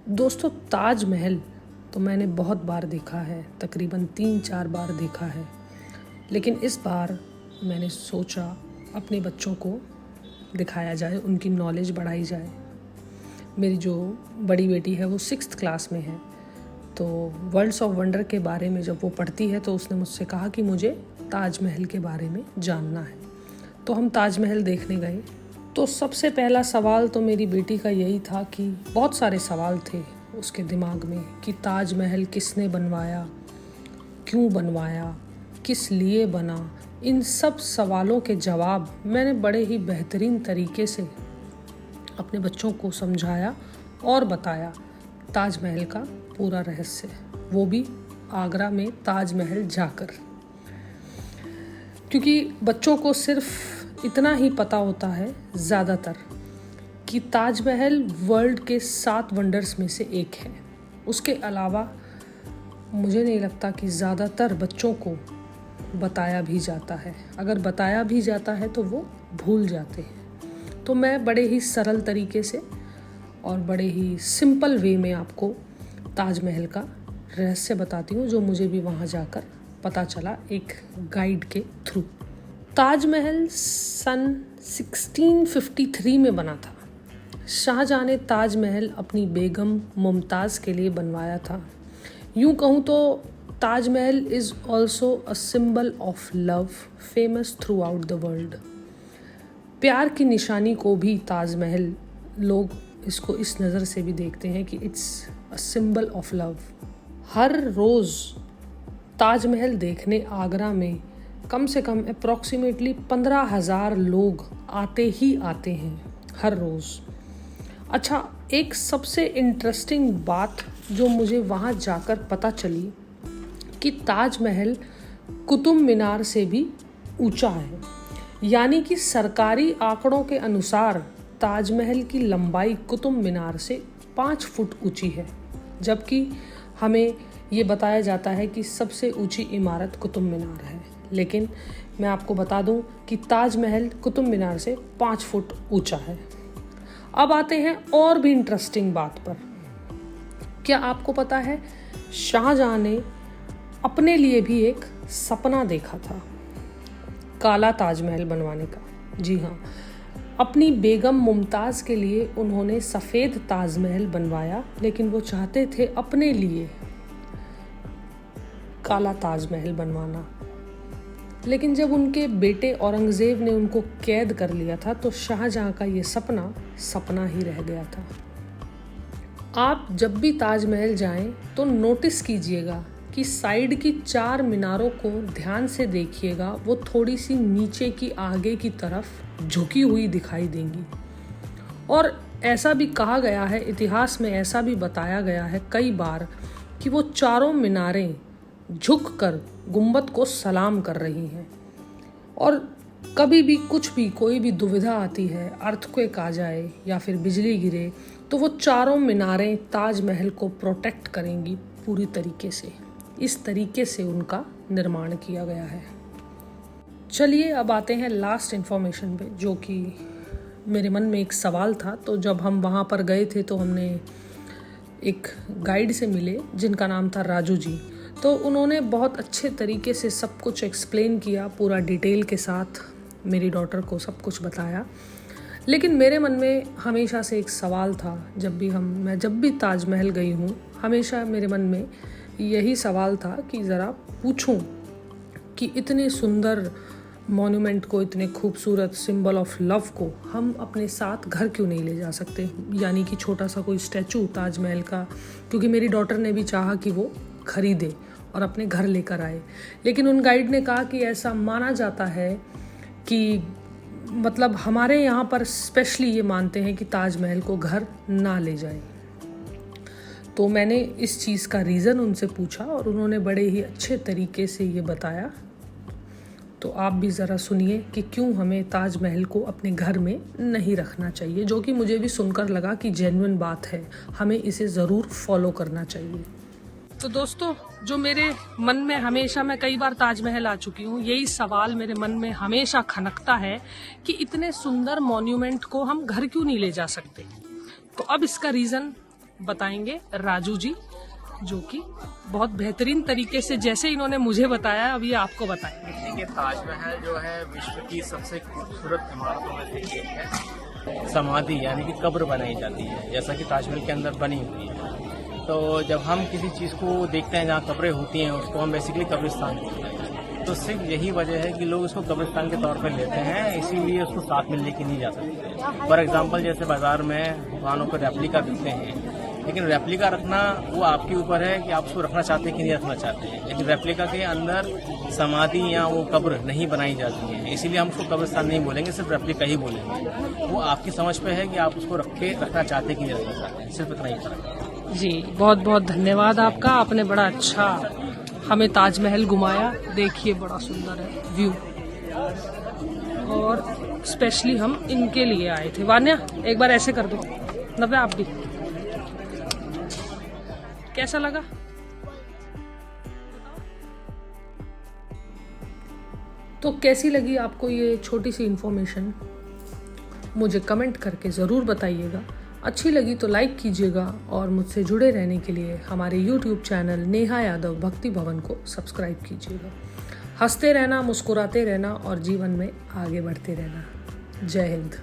दोस्तों, ताजमहल तो मैंने बहुत बार देखा है, तकरीबन 3-4 बार देखा है। लेकिन इस बार मैंने सोचा अपने बच्चों को दिखाया जाए, उनकी नॉलेज बढ़ाई जाए। मेरी जो बड़ी बेटी है वो 6th क्लास में है, तो वर्ल्ड्स ऑफ वंडर के बारे में जब वो पढ़ती है तो उसने मुझसे कहा कि मुझे ताजमहल के बारे में जानना है। तो हम ताजमहल देखने गए। तो सबसे पहला सवाल तो मेरी बेटी का यही था कि बहुत सारे सवाल थे उसके दिमाग में कि ताजमहल किसने बनवाया, क्यों बनवाया, किस लिए बना। इन सब सवालों के जवाब मैंने बड़े ही बेहतरीन तरीके से अपने बच्चों को समझाया और बताया ताजमहल का पूरा रहस्य, वो भी आगरा में ताजमहल जाकर। क्योंकि बच्चों को सिर्फ इतना ही पता होता है ज़्यादातर कि ताजमहल वर्ल्ड के 7 वंडर्स में से एक है। उसके अलावा मुझे नहीं लगता कि ज़्यादातर बच्चों को बताया भी जाता है। अगर बताया भी जाता है तो वो भूल जाते हैं। तो मैं बड़े ही सरल तरीके से और बड़े ही सिंपल वे में आपको ताजमहल का रहस्य बताती हूँ, जो मुझे भी वहाँ जाकर पता चला एक गाइड के थ्रू। ताजमहल सन 1653 में बना था। शाहजहाँ ने ताजमहल अपनी बेगम मुमताज़ के लिए बनवाया था। यूँ कहूँ तो Taj Mahal is also a symbol of love, famous through out the world. प्यार की निशानी को भी ताजमहल, लोग इसको इस नज़र से भी देखते हैं कि it's a symbol of love. हर रोज़ ताजमहल देखने आगरा में कम से कम अप्रॉक्सीमेटली 15,000 लोग आते ही आते हैं हर रोज़। अच्छा, एक सबसे इंटरेस्टिंग बात जो मुझे वहाँ जाकर पता चली कि ताजमहल कुतुब मीनार से भी ऊंचा है। यानी कि सरकारी आंकड़ों के अनुसार ताजमहल की लंबाई कुतुब मीनार से 5 फुट ऊंची है, जबकि हमें ये बताया जाता है कि सबसे ऊंची इमारत कुतुब मीनार है। लेकिन मैं आपको बता दूं कि ताजमहल कुतुब मीनार से 5 फुट ऊंचा है। अब आते हैं और भी इंटरेस्टिंग बात पर। क्या आपको पता है शाहजहाँ ने अपने लिए भी एक सपना देखा था काला ताजमहल बनवाने का। जी हाँ, अपनी बेगम मुमताज़ के लिए उन्होंने सफ़ेद ताजमहल बनवाया, लेकिन वो चाहते थे अपने लिए काला ताजमहल बनवाना। लेकिन जब उनके बेटे औरंगज़ेब ने उनको कैद कर लिया था तो शाहजहाँ का ये सपना ही रह गया था। आप जब भी ताजमहल जाएं तो नोटिस कीजिएगा कि साइड की 4 मीनारों को ध्यान से देखिएगा, वो थोड़ी सी नीचे की आगे की तरफ झुकी हुई दिखाई देंगी। और ऐसा भी कहा गया है, इतिहास में ऐसा भी बताया गया है कई बार कि वो चारों मीनारें झुककर गुंबद को सलाम कर रही हैं। और कभी भी कुछ भी कोई भी दुविधा आती है, अर्थक्वेक आ जाए या फिर बिजली गिरे, तो वो चारों मीनारें ताजमहल को प्रोटेक्ट करेंगी पूरी तरीके से। इस तरीके से उनका निर्माण किया गया है। चलिए अब आते हैं लास्ट इन्फॉर्मेशन पे, जो कि मेरे मन में एक सवाल था। तो जब हम वहाँ पर गए थे तो हमने एक गाइड से मिले जिनका नाम था राजू जी। तो उन्होंने बहुत अच्छे तरीके से सब कुछ एक्सप्लेन किया, पूरा डिटेल के साथ मेरी डॉटर को सब कुछ बताया। लेकिन मेरे मन में हमेशा से एक सवाल था, मैं जब भी ताजमहल गई हूँ, हमेशा मेरे मन में यही सवाल था कि ज़रा पूछूं कि इतने सुंदर मॉन्यूमेंट को, इतने खूबसूरत सिंबल ऑफ लव को हम अपने साथ घर क्यों नहीं ले जा सकते। यानी कि छोटा सा कोई स्टैचू ताजमहल का, क्योंकि मेरी डॉटर ने भी चाहा कि वो खरीदे और अपने घर लेकर आए। लेकिन उन गाइड ने कहा कि ऐसा माना जाता है कि मतलब हमारे यहाँ पर स्पेशली ये मानते हैं कि ताजमहल को घर ना ले जाए। तो मैंने इस चीज़ का रीज़न उनसे पूछा और उन्होंने बड़े ही अच्छे तरीके से ये बताया। तो आप भी ज़रा सुनिए कि क्यों हमें ताजमहल को अपने घर में नहीं रखना चाहिए, जो कि मुझे भी सुनकर लगा कि जेन्युइन बात है, हमें इसे ज़रूर फॉलो करना चाहिए। तो दोस्तों, जो मेरे मन में हमेशा, मैं कई बार ताजमहल आ चुकी हूँ, यही सवाल मेरे मन में हमेशा खनकता है कि इतने सुंदर मॉन्यूमेंट को हम घर क्यों नहीं ले जा सकते। तो अब इसका रीज़न बताएंगे राजू जी, जो कि बहुत बेहतरीन तरीके से जैसे इन्होंने मुझे बताया अभी आपको बताएंगे। देखिए, ताजमहल जो है विश्व की सबसे खूबसूरत इमारतों में से एक है। समाधि यानी कि कब्र बनाई जाती है, जैसा कि ताजमहल के अंदर बनी हुई है। तो जब हम किसी चीज़ को देखते हैं जहाँ कब्रें होती हैं, उसको हम बेसिकली कब्रिस्तान कहते हैं। तो सिर्फ यही वजह है कि लोग इसको कब्रिस्तान के तौर पर लेते हैं, इसीलिए उसको साथ में लेके नहीं जा सकते। फॉर एग्जाम्पल, जैसे बाजार में दुकानों पर रेप्लिका बिकते हैं, लेकिन रेप्लिका रखना वो आपके ऊपर है कि आप उसको रखना चाहते हैं कि नहीं रखना चाहते हैं। लेकिन रेप्लिका के अंदर समाधि या वो कब्र नहीं बनाई जाती है, इसीलिए हम उसको कब्रिस्तान नहीं बोलेंगे, सिर्फ रेप्लिका ही बोलेंगे। वो आपकी समझ पे है कि आप उसको रखना चाहते हैं कि नहीं रखना चाहते हैं, सिर्फ इतना ही फर्क है। जी, बहुत बहुत धन्यवाद आपका। आपने बड़ा अच्छा हमें ताजमहल घुमाया। देखिए, बड़ा सुंदर है व्यू, और स्पेशली हम इनके लिए आए थे। वान्या, एक बार ऐसे कर दो। नव्य, आप भी। कैसा लगा? तो कैसी लगी आपको ये छोटी सी इन्फॉर्मेशन? मुझे कमेंट करके ज़रूर बताइएगा। अच्छी लगी तो लाइक कीजिएगा, और मुझसे जुड़े रहने के लिए हमारे YouTube चैनल नेहा यादव भक्ति भवन को सब्सक्राइब कीजिएगा। हंसते रहना, मुस्कुराते रहना और जीवन में आगे बढ़ते रहना। जय हिंद।